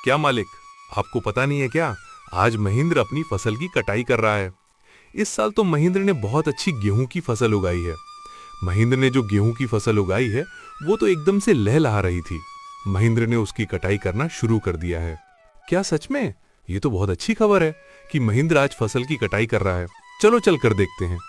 क्या मालिक, आपको पता नहीं है क्या? आज महेंद्र अपनी फसल की कटाई कर रहा है। इस साल तो महेंद्र ने बहुत अच्छी गेहूं की फसल उगाई है। महेंद्र ने जो गेहूं की फसल उगाई है वो तो एकदम से लहलहा रही थी। महेंद्र ने उसकी कटाई करना शुरू कर दिया है। क्या सच में? ये तो बहुत अच्छी खबर है कि महेंद्र आज फसल की कटाई कर रहा है। चलो चल कर देखते हैं।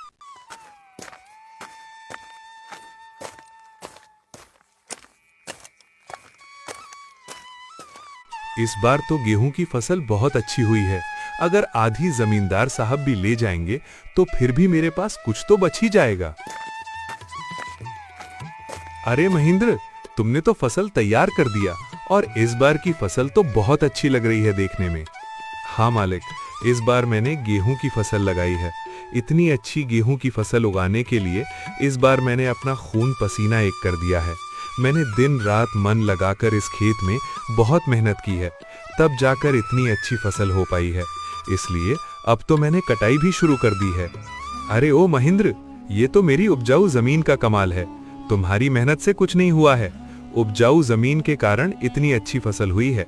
इस बार तो गेहूं की फसल बहुत अच्छी हुई है। अगर आधी जमींदार साहब भी ले जाएंगे तो फिर भी मेरे पास कुछ तो बच ही जाएगा। अरे महेंद्र, तुमने तो फसल तैयार कर दिया और इस बार की फसल तो बहुत अच्छी लग रही है देखने में। हाँ मालिक, इस बार मैंने गेहूं की फसल लगाई है। इतनी अच्छी गेहूं की फसल उगाने के लिए इस बार मैंने अपना खून पसीना एक कर दिया है। मैंने दिन रात मन लगाकर इस खेत में बहुत मेहनत की है, तब जाकर इतनी अच्छी फसल हो पाई है। इसलिए अब तो मैंने कटाई भी शुरू कर दी है। अरे ओ महेंद्र, ये तो मेरी उपजाऊ जमीन का कमाल है। तुम्हारी मेहनत से कुछ नहीं हुआ है। उपजाऊ जमीन के कारण इतनी अच्छी फसल हुई है।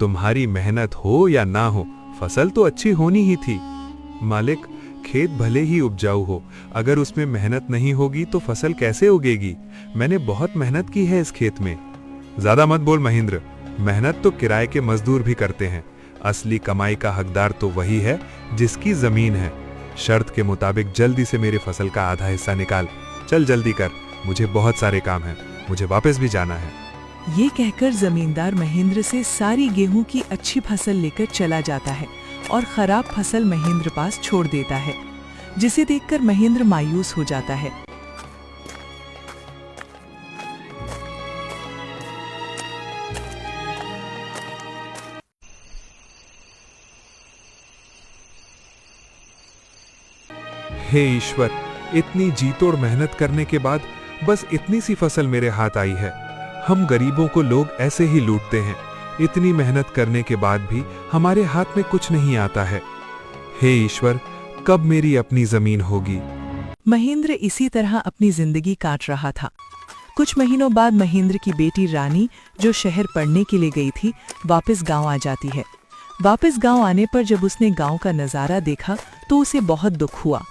तुम्हारी मेहनत हो या ना हो, फसल तो अच्छी होनी ही थी। मालिक, खेत भले ही उपजाऊ हो, अगर उसमें मेहनत नहीं होगी तो फसल कैसे उगेगी? मैंने बहुत मेहनत की है इस खेत में। ज्यादा मत बोल महेंद्र, मेहनत तो किराए के मजदूर भी करते हैं। असली कमाई का हकदार तो वही है जिसकी जमीन है। शर्त के मुताबिक जल्दी से मेरे फसल का आधा हिस्सा निकाल। चल जल्दी कर, मुझे बहुत सारे काम हैं, मुझे वापस भी जाना है। ये कहकर जमींदार महेंद्र से सारी गेहूं की अच्छी फसल लेकर चला जाता है और खराब फसल महेंद्र पास छोड़ देता है, जिसे देखकर महेंद्र मायूस हो जाता है। हे ईश्वर, इतनी जीतोड़ मेहनत करने के बाद बस इतनी सी फसल मेरे हाथ आई है। हम गरीबों को लोग ऐसे ही लूटते हैं। इतनी मेहनत करने के बाद भी हमारे हाथ में कुछ नहीं आता है। हे ईश्वर, कब मेरी अपनी जमीन होगी? महेंद्र इसी तरह अपनी जिंदगी काट रहा था। कुछ महीनों बाद महेंद्र की बेटी रानी, जो शहर पढ़ने के लिए गई थी, वापस गांव आ जाती है। वापस गांव आने पर जब उसने गांव का नजारा देखा तो उसे बहुत दुख हुआ।